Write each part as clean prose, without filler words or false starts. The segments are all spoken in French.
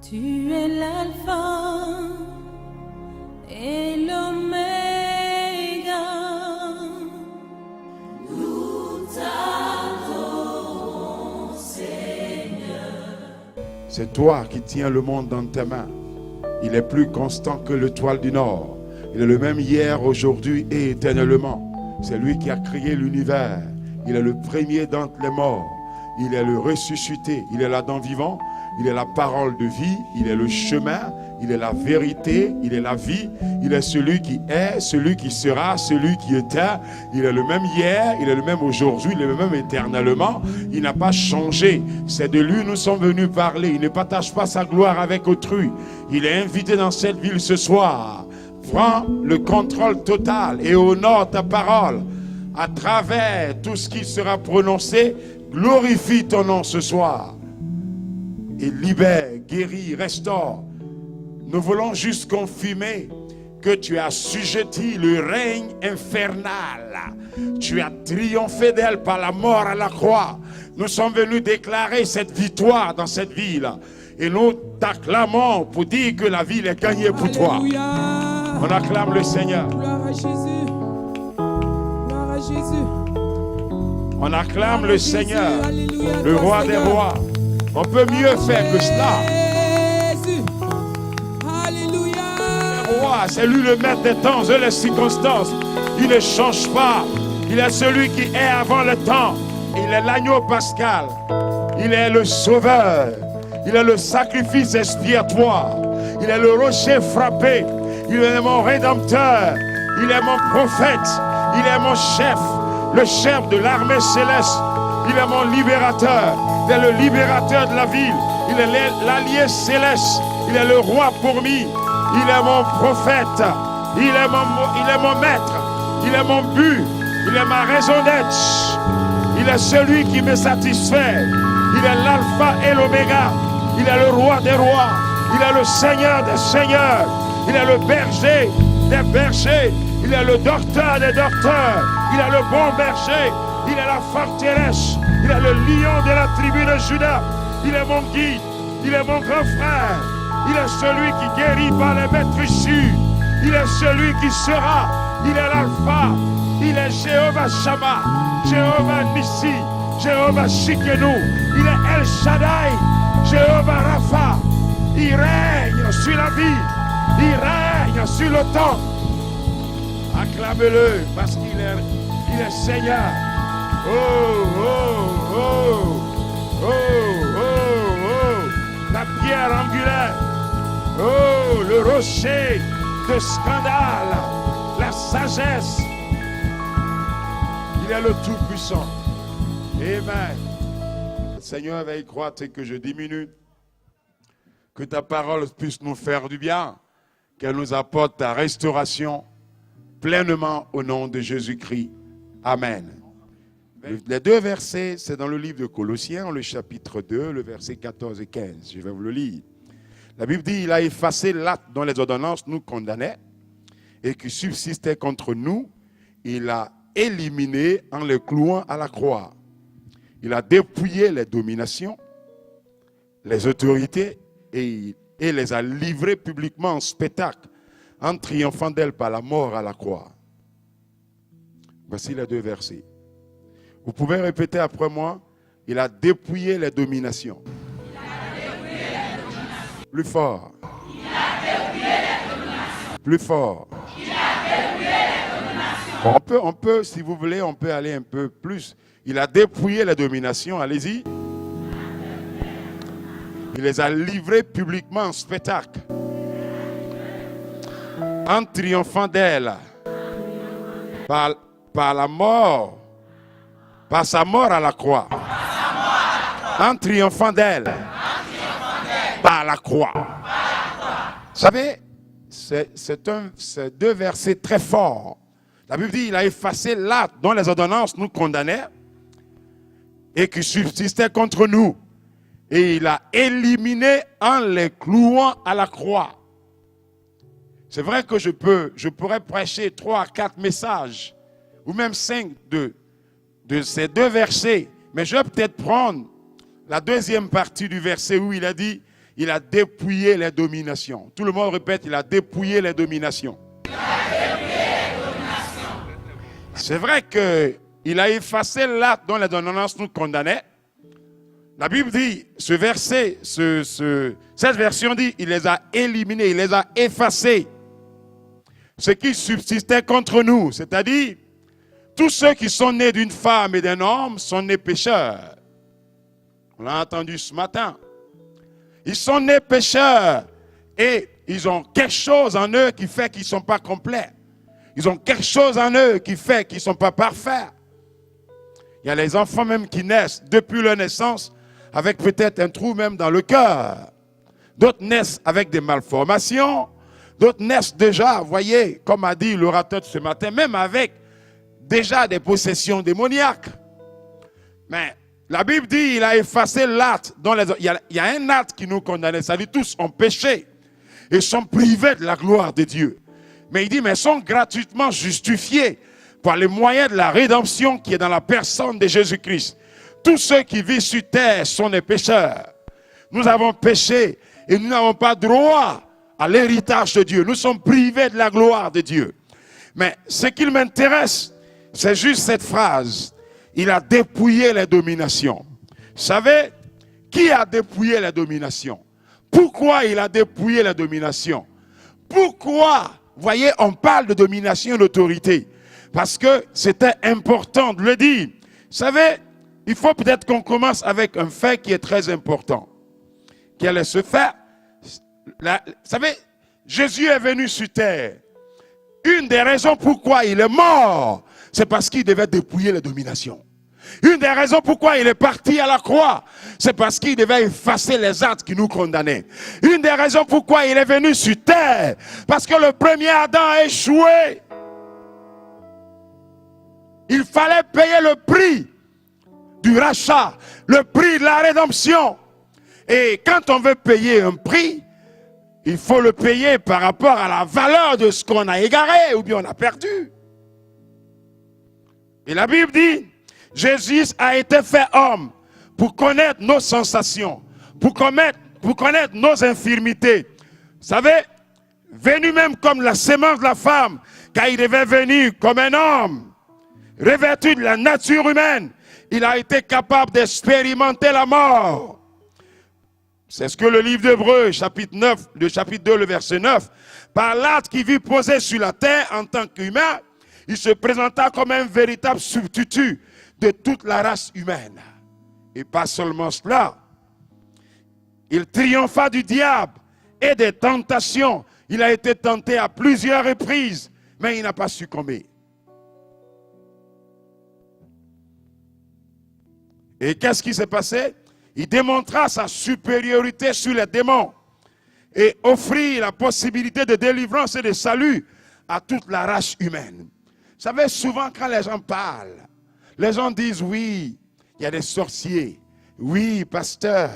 Tu es l'alpha et l'oméga. Nous t'adorons, Seigneur. C'est toi qui tiens le monde dans tes mains. Il est plus constant que l'étoile du Nord. Il est le même hier, aujourd'hui et éternellement. C'est lui qui a créé l'univers. Il est le premier d'entre les morts. Il est le ressuscité. Il est l'Adam vivant. Il est la parole de vie. Il est le chemin. Il est la vérité. Il est la vie. Il est celui qui est, celui qui sera, celui qui était. Il est le même hier. Il est le même aujourd'hui. Il est le même éternellement. Il n'a pas changé. C'est de lui nous sommes venus parler. Il ne partage pas sa gloire avec autrui. Il est invité dans cette ville ce soir. Prends le contrôle total et honore ta parole à travers tout ce qui sera prononcé. Glorifie ton nom ce soir et libère, guéris, restaure. Nous voulons juste confirmer que tu as assujetti le règne infernal. Tu as triomphé d'elle par la mort à la croix. Nous sommes venus déclarer cette victoire dans cette ville et nous t'acclamons pour dire que la ville est gagnée pour toi. On acclame le Seigneur. Gloire à Jésus. Gloire à Jésus. On acclame le Seigneur, Alléluia, le roi des Seigneur. rois. On peut mieux faire que cela. Jésus. Alléluia. Le roi, c'est lui le maître des temps et les circonstances. Il ne change pas. Il est celui qui est avant le temps. Il est l'agneau pascal. Il est le sauveur. Il est le sacrifice expiatoire. Il est le rocher frappé. Il est mon rédempteur. Il est mon prophète. Il est mon chef. Le chef de l'armée céleste. Il est mon libérateur. Il est le libérateur de la ville. Il est l'allié céleste. Il est le roi pourmi. Il est mon prophète. Il est mon maître. Il est mon but. Il est ma raison d'être. Il est celui qui me satisfait. Il est l'alpha et l'oméga. Il est le roi des rois. Il est le seigneur des seigneurs. Il est le berger des bergers. Il est le docteur des docteurs. Il est le bon berger. Il est la forteresse. Il est le lion de la tribu de Juda. Il est mon guide. Il est mon grand frère. Il est celui qui guérit par les maîtrisures. Il est celui qui sera. Il est l'alpha. Il est Jéhovah Shammah. Jéhovah Nissi. Jéhovah Shikenu. Il est El Shaddai. Jéhovah Rapha. Il règne sur la vie. Il règne sur le temps. Acclamez-le parce qu'il est Seigneur. Oh, oh, oh, oh, oh, oh, la pierre angulaire. Oh, le rocher de scandale, la sagesse. Il est le Tout-Puissant. Amen. Le Seigneur va y croire que je diminue. Que ta parole puisse nous faire du bien. Qu'elle nous apporte ta restauration pleinement au nom de Jésus-Christ. Amen. Les deux versets, c'est dans le livre de Colossiens, le chapitre 2, le verset 14 et 15. Je vais vous le lire. La Bible dit, il a effacé l'acte dont les ordonnances nous condamnaient et qui subsistait contre nous. Il a éliminé en les clouant à la croix. Il a dépouillé les dominations, les autorités et les a livrées publiquement en spectacle, en triomphant d'elles par la mort à la croix. Voici les deux versets. Vous pouvez répéter après moi. Il a dépouillé les dominations. Il a dépouillé les dominations. Plus fort. Il a dépouillé les dominations. Plus fort. Il a dépouillé les dominations. On peut, si vous voulez, on peut aller un peu plus. Il a dépouillé les dominations. Allez-y. Il les a livrées publiquement en spectacle, en triomphant d'elles par la mort, par sa mort à la croix, en triomphant d'elle par la croix. Vous savez, c'est deux versets très forts. La Bible dit, il a effacé l'acte dont les ordonnances nous condamnaient et qui subsistait contre nous. Et il a éliminé en les clouant à la croix. C'est vrai que je pourrais prêcher 3 à 4 messages, ou même 5 de ces deux versets. Mais je vais peut-être prendre la deuxième partie du verset où il a dit, il a dépouillé les dominations. Tout le monde répète, il a dépouillé les dominations. C'est vrai qu'il a effacé l'acte dont les ordonnances nous condamnaient. La Bible dit, ce verset, cette version dit, il les a éliminés, il les a effacés. Ce qui subsistait contre nous, c'est-à-dire, tous ceux qui sont nés d'une femme et d'un homme sont nés pécheurs. On l'a entendu ce matin. Ils sont nés pécheurs et ils ont quelque chose en eux qui fait qu'ils ne sont pas complets. Ils ont quelque chose en eux qui fait qu'ils ne sont pas parfaits. Il y a les enfants même qui naissent depuis leur naissance avec peut-être un trou même dans le cœur. D'autres naissent avec des malformations. D'autres naissent déjà, voyez, comme a dit l'orateur de ce matin, même avec déjà des possessions démoniaques. Mais la Bible dit il a effacé l'acte. Il y a un acte qui nous condamnait. Ça dit tous ont péché et sont privés de la gloire de Dieu. Mais il dit, mais sont gratuitement justifiés par les moyens de la rédemption qui est dans la personne de Jésus-Christ. Tous ceux qui vivent sur terre sont des pécheurs. Nous avons péché et nous n'avons pas droit à l'héritage de Dieu. Nous sommes privés de la gloire de Dieu. Mais ce qui m'intéresse, c'est juste cette phrase. Il a dépouillé les dominations. Vous savez, qui a dépouillé les dominations? Pourquoi il a dépouillé les dominations? Pourquoi, voyez, on parle de domination et d'autorité? Parce que c'était important de le dire. Vous savez, il faut peut-être qu'on commence avec un fait qui est très important. Quel est ce fait? Vous savez, Jésus est venu sur terre. Une des raisons pourquoi il est mort, c'est parce qu'il devait dépouiller les dominations. Une des raisons pourquoi il est parti à la croix, c'est parce qu'il devait effacer les actes qui nous condamnaient. Une des raisons pourquoi il est venu sur terre, parce que le premier Adam a échoué. Il fallait payer le prix du rachat, le prix de la rédemption. Et quand on veut payer un prix, il faut le payer par rapport à la valeur de ce qu'on a égaré ou bien on a perdu. Et la Bible dit, Jésus a été fait homme pour connaître nos sensations, pour connaître nos infirmités. Vous savez, venu même comme la sémence de la femme, car il devait venir comme un homme, revêtu de la nature humaine, il a été capable d'expérimenter la mort. C'est ce que le livre d'Hébreux, chapitre 9, le chapitre 2, le verset 9, par l'acte qui vit posé sur la terre en tant qu'humain, il se présenta comme un véritable substitut de toute la race humaine. Et pas seulement cela, il triompha du diable et des tentations. Il a été tenté à plusieurs reprises, mais il n'a pas succombé. Et qu'est-ce qui s'est passé? Il démontra sa supériorité sur les démons et offrit la possibilité de délivrance et de salut à toute la race humaine. Vous savez, souvent quand les gens parlent, les gens disent oui, il y a des sorciers. Oui, pasteur,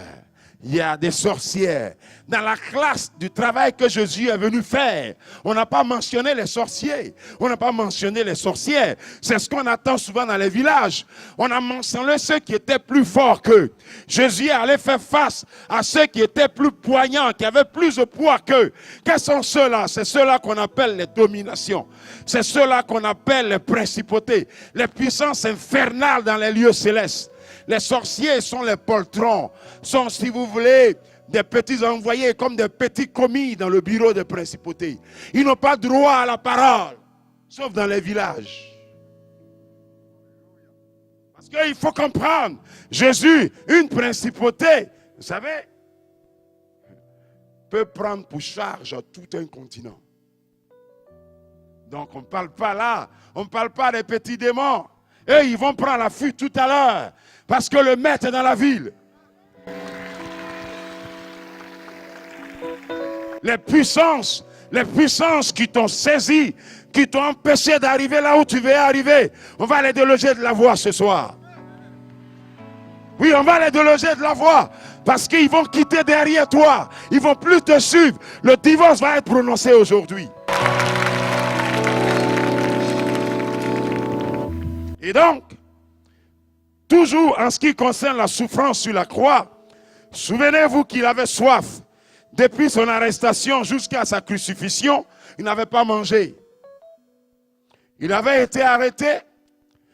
il y a des sorcières. Dans la classe du travail que Jésus est venu faire, on n'a pas mentionné les sorciers. On n'a pas mentionné les sorcières. C'est ce qu'on attend souvent dans les villages. On a mentionné ceux qui étaient plus forts qu'eux. Jésus allait faire face à ceux qui étaient plus poignants, qui avaient plus de poids qu'eux. Quels sont ceux-là? C'est ceux-là qu'on appelle les dominations. C'est ceux-là qu'on appelle les principautés. Les puissances infernales dans les lieux célestes. Les sorciers sont les poltrons, sont, si vous voulez, des petits envoyés comme des petits commis dans le bureau des principautés. Ils n'ont pas droit à la parole, sauf dans les villages. Parce qu'il faut comprendre, Jésus, une principauté, vous savez, peut prendre pour charge tout un continent. Donc on ne parle pas là, on ne parle pas des petits démons. Et ils vont prendre la fuite tout à l'heure. Parce que le maître est dans la ville. Les puissances qui t'ont saisi, qui t'ont empêché d'arriver là où tu veux arriver, on va les déloger de la voie ce soir. Oui, on va les déloger de la voie. Parce qu'ils vont quitter derrière toi. Ils vont plus te suivre. Le divorce va être prononcé aujourd'hui. Et donc, toujours en ce qui concerne la souffrance sur la croix, souvenez-vous qu'il avait soif. depuis son arrestation jusqu'à sa crucifixion, il n'avait pas mangé. Il avait été arrêté.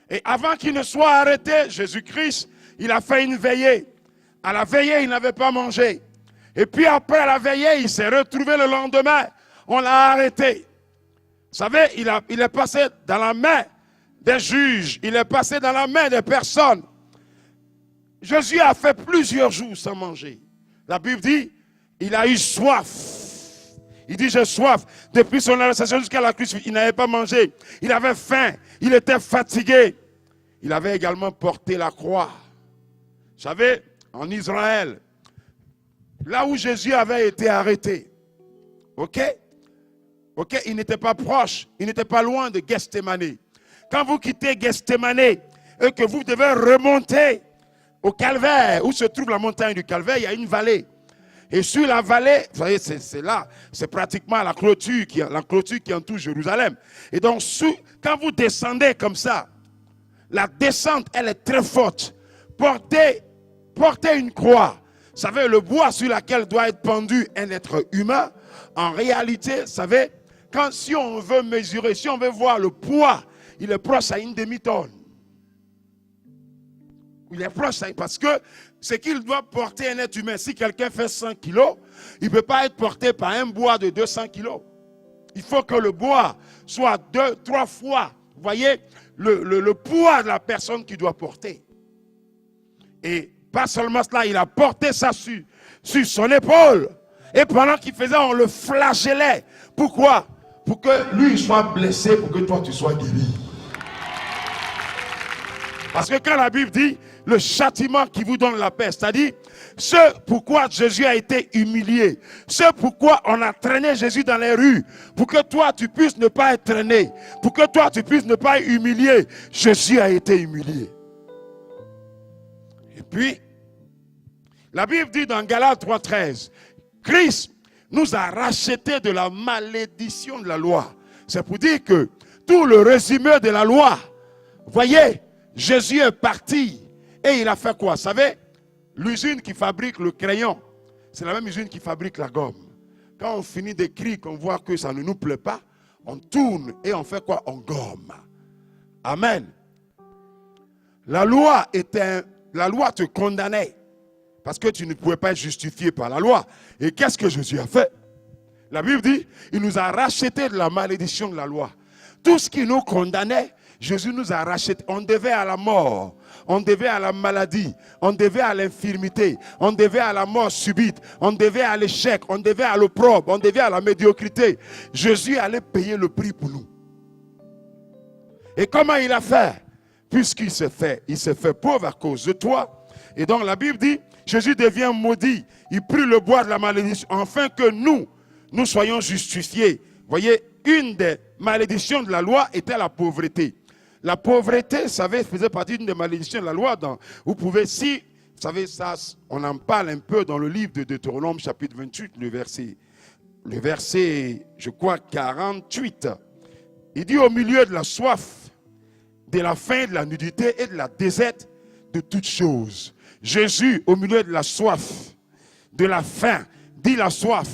Et avant qu'il ne soit arrêté, Jésus-Christ, il a fait une veillée. À la veillée, il n'avait pas mangé. Et puis après la veillée, il s'est retrouvé le lendemain. On l'a arrêté. Vous savez, il est passé dans la main des juges. Il est passé dans la main des personnes. Jésus a fait plusieurs jours sans manger. La Bible dit, il a eu soif. Il dit, j'ai soif. Depuis son arrestation jusqu'à la crucifixion, il n'avait pas mangé. Il avait faim. Il était fatigué. Il avait également porté la croix. Vous savez, en Israël, là où Jésus avait été arrêté, ok, il n'était pas proche, il n'était pas loin de Gethsémane. Quand vous quittez Gethsémane et que vous devez remonter au Calvaire, où se trouve la montagne du Calvaire, il y a une vallée. Et sur la vallée, vous voyez, c'est là, c'est pratiquement la clôture qui entoure Jérusalem. Et donc, quand vous descendez comme ça, la descente, elle est très forte. Portez une croix. Vous savez, le bois sur lequel doit être pendu un être humain, en réalité, vous savez, si on veut mesurer, si on veut voir le poids, il est proche à une demi-tonne. Il est proche, parce que ce qu'il doit porter un être humain, si quelqu'un fait 100 kilos, il ne peut pas être porté par un bois de 200 kilos. Il faut que le bois soit 2-3 fois, vous voyez, le poids de la personne qu'il doit porter. Et pas seulement cela, il a porté ça sur son épaule. Et pendant qu'il faisait, on le flagellait. Pourquoi? Pour que lui soit blessé, pour que toi tu sois guéri. Parce que quand la Bible dit le châtiment qui vous donne la paix, c'est-à-dire ce pourquoi Jésus a été humilié, ce pourquoi on a traîné Jésus dans les rues, pour que toi tu puisses ne pas être traîné, pour que toi tu puisses ne pas être humilié, Jésus a été humilié. Et puis, la Bible dit dans Galates 3,13, Christ nous a rachetés de la malédiction de la loi. C'est pour dire que tout le résumé de la loi, voyez, Jésus est parti et il a fait quoi? Vous savez, l'usine qui fabrique le crayon, c'est la même usine qui fabrique la gomme. Quand on finit d'écrire, qu'on voit que ça ne nous plaît pas, on tourne et on fait quoi? On gomme. Amen. La loi te condamnait parce que tu ne pouvais pas être justifié par la loi. Et qu'est-ce que Jésus a fait? La Bible dit, il nous a rachetés de la malédiction de la loi. Tout ce qui nous condamnait, Jésus nous a rachetés. On devait à la mort, on devait à la maladie, on devait à l'infirmité, on devait à la mort subite, on devait à l'échec, on devait à l'opprobre, on devait à la médiocrité. Jésus allait payer le prix pour nous. Et comment il a fait? Puisqu'il s'est fait pauvre à cause de toi. Et donc la Bible dit, Jésus devient maudit. Il prit le bois de la malédiction, afin que nous soyons justifiés. Vous voyez, une des malédictions de la loi était la pauvreté. La pauvreté, vous savez, faisait partie d'une des malédictions de la loi. Vous pouvez, si, vous savez, ça, on en parle un peu dans le livre de Deutéronome, chapitre 28, le verset, je crois, 48. Il dit, au milieu de la soif, de la faim, de la nudité et de la déserte, de toutes choses. Jésus, au milieu de la soif, de la faim, dit la soif.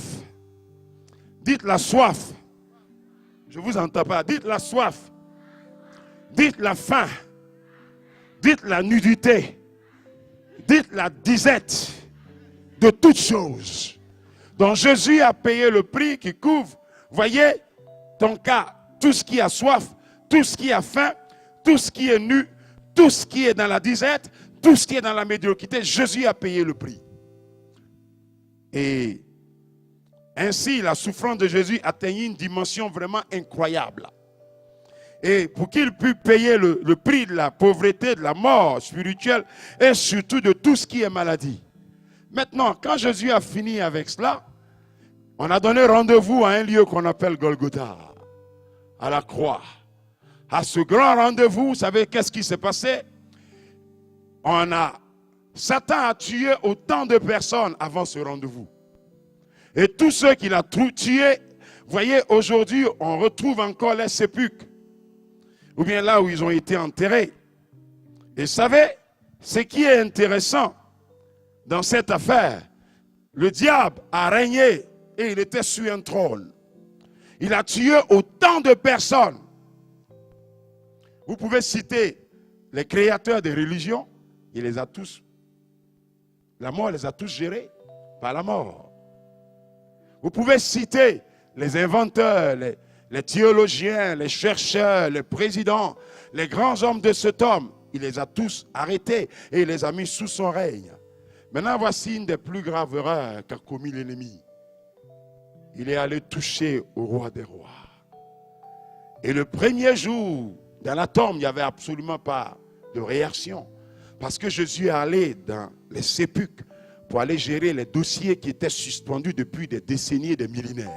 Dites la soif. Je ne vous entends pas. Dites la soif. Dites la faim. Dites la nudité. Dites la disette. De toutes choses. Donc Jésus a payé le prix qui couvre, voyez, ton cas, tout ce qui a soif, tout ce qui a faim, tout ce qui est nu, tout ce qui est dans la disette, tout ce qui est dans la médiocrité. Jésus a payé le prix. Et ainsi, la souffrance de Jésus atteignit une dimension vraiment incroyable. Et pour qu'il puisse payer le prix de la pauvreté, de la mort spirituelle et surtout de tout ce qui est maladie. Maintenant, quand Jésus a fini avec cela, on a donné rendez-vous à un lieu qu'on appelle Golgotha, à la croix. À ce grand rendez-vous, vous savez qu'est-ce qui s'est passé? Satan a tué autant de personnes avant ce rendez-vous. Et tous ceux qu'il a tués, voyez, aujourd'hui, on retrouve encore les sépulcres. Ou bien là où ils ont été enterrés. Et vous savez, ce qui est intéressant dans cette affaire, le diable a régné et il était sur un trône. Il a tué autant de personnes. Vous pouvez citer les créateurs des religions, il les a tous. La mort les a tous gérés par la mort. Vous pouvez citer les inventeurs, les théologiens, les chercheurs, les présidents, les grands hommes de cet homme. Il les a tous arrêtés et il les a mis sous son règne. Maintenant, voici une des plus graves erreurs qu'a commis l'ennemi. Il est allé toucher au roi des rois. Et le premier jour, dans la tombe, il n'y avait absolument pas de réaction. Parce que Jésus est allé dans les sépulcres pour aller gérer les dossiers qui étaient suspendus depuis des décennies et des millénaires.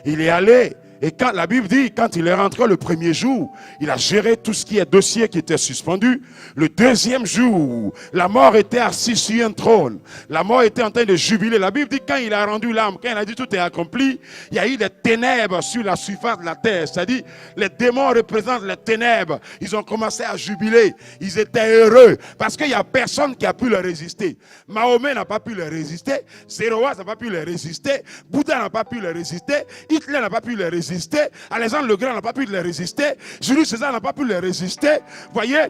Il est allé, et quand la Bible dit, quand il est rentré le premier jour, il a géré tout ce qui est dossier qui était suspendu. Le deuxième jour, la mort était assise sur un trône. La mort était en train de jubiler. La Bible dit, quand il a rendu l'âme, quand il a dit tout est accompli, il y a eu des ténèbres sur la surface de la terre. C'est-à-dire, les démons représentent les ténèbres. Ils ont commencé à jubiler. Ils étaient heureux parce qu'il n'y a personne qui a pu leur résister. Mahomet n'a pas pu leur résister. Zéroas n'a pas pu leur résister. Bouddha n'a pas pu leur résister. Hitler n'a pas pu leur résister. Alexandre le Grand n'a pas pu leur résister. Julius César n'a pas pu leur résister. Voyez,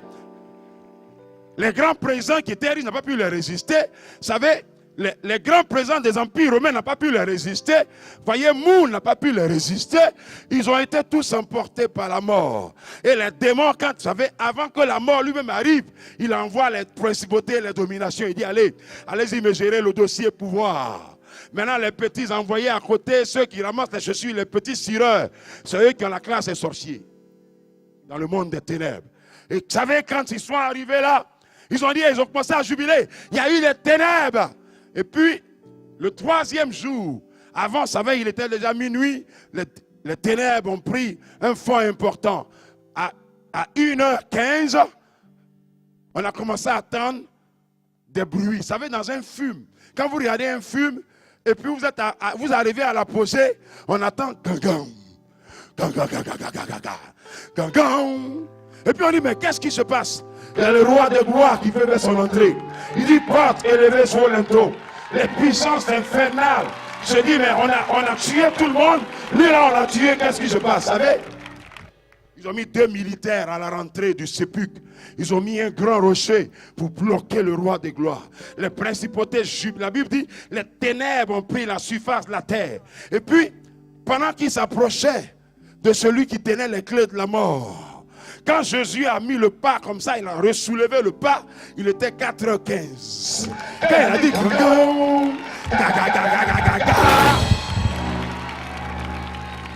les grands présidents qui étaient riches n'ont pas pu leur résister. Vous savez, les grands présidents des empires romains n'ont pas pu leur résister. Voyez, Moule n'a pas pu leur résister. Ils ont été tous emportés par la mort. Et les démons, quand vous savez, avant que la mort lui-même arrive, il envoie les principautés et les dominations. Il dit, allez-y me gérer le dossier pouvoir. Maintenant, les petits envoyés à côté, ceux qui ramassent les chaussures, les petits cireurs, c'est eux qui ont la classe des sorciers dans le monde des ténèbres. Et vous savez, quand ils sont arrivés là, ils ont commencé à jubiler. Il y a eu des ténèbres. Et puis, le troisième jour, avant, vous savez, il était déjà minuit, les ténèbres ont pris un fond important. À 1h15, on a commencé à entendre des bruits. Vous savez, dans un film, quand vous regardez un film, et puis vous arrivez à la poser, on attend gang, et puis on dit, mais qu'est-ce qui se passe? Il y a le roi de gloire qui fait son entrée. Il dit, porte élevée sur l'inteau. Les puissances infernales se disent, mais on a tué tout le monde. Lui là, on l'a tué, qu'est-ce qui se passe? Vous savez? Ils ont mis 2 militaires à la rentrée du sépulcre. Ils ont mis un grand rocher pour bloquer le roi de gloire. Les principautés jubilent. La Bible dit, les ténèbres ont pris la surface de la terre. Et puis, pendant qu'ils s'approchaient de celui qui tenait les clés de la mort, quand Jésus a mis le pas comme ça, il a ressoulevé le pas, il était 4h15. Quand il a dit,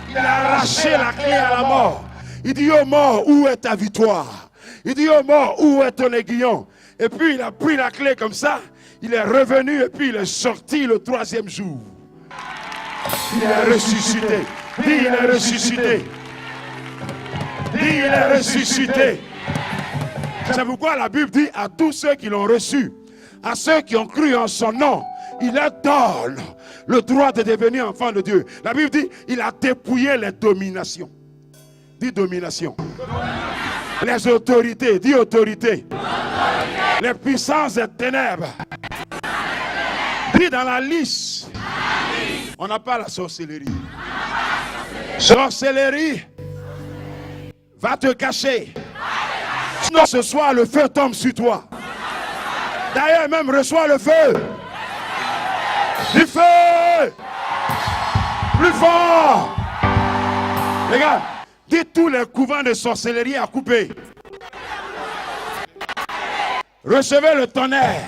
il a arraché la clé à la mort. Il dit, oh mort, où est ta victoire? Il dit, oh mort, où est ton aiguillon? Et puis il a pris la clé comme ça, il est revenu et puis il est sorti le 3e jour. Il est ressuscité. Dis, il est ressuscité. Dis, il est ressuscité. C'est pourquoi la Bible dit à tous ceux qui l'ont reçu, à ceux qui ont cru en son nom, il leur donne le droit de devenir enfant de Dieu. La Bible dit, il a dépouillé les dominations. Dis domination. Les autorités, dis autorité. Les puissances des ténèbres. Dis dans la liste. On n'a pas la sorcellerie. Sorcellerie. Va te cacher. Sinon ce soir le feu tombe sur toi. D'ailleurs même reçois le feu. Du feu. Plus fort. Les gars. Dites tous les couvents de sorcellerie à couper. Recevez le tonnerre.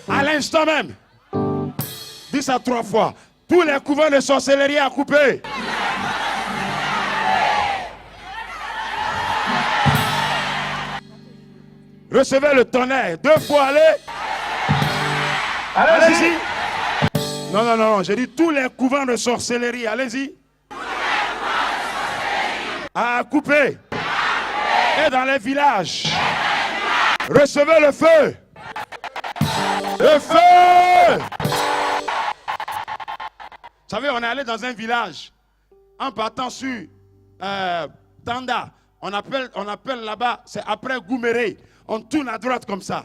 À l'instant même. Dis ça 3 fois. Tous les couvents de sorcellerie à couper. Recevez le tonnerre. 2 fois, allez. Allez-y. Non. J'ai dit tous les couvents de sorcellerie. Allez-y. À couper. Et dans les villages. Recevez le feu. Le feu. Vous savez, on est allé dans un village. En partant sur Tanda. On appelle là-bas, c'est après Gouméré. On tourne à droite comme ça.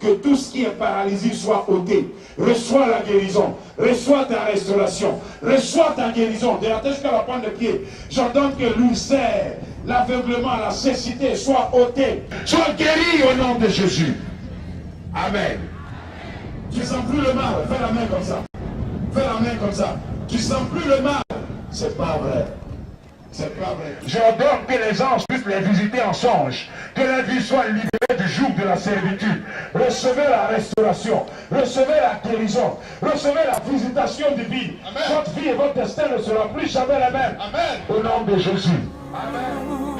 que tout ce qui est paralysie soit ôté. Reçois la guérison, reçois ta restauration, reçois ta guérison. De la tête jusqu'à la pointe de pied, j'entends que l'ulcère, l'aveuglement, la cécité soit ôté. Sois guéri au nom de Jésus. Amen. Tu ne sens plus le mal, fais la main comme ça. Fais la main comme ça. Tu ne sens plus le mal. C'est pas vrai. C'est pas vrai. J'ordonne que les anges puissent les visiter en songe. Que la vie soit libérée du joug de la servitude. Recevez la restauration. Recevez la guérison. Recevez la visitation divine. Amen. Votre vie et votre destin ne sera plus jamais la même. Amen. Au nom de Jésus. Amen.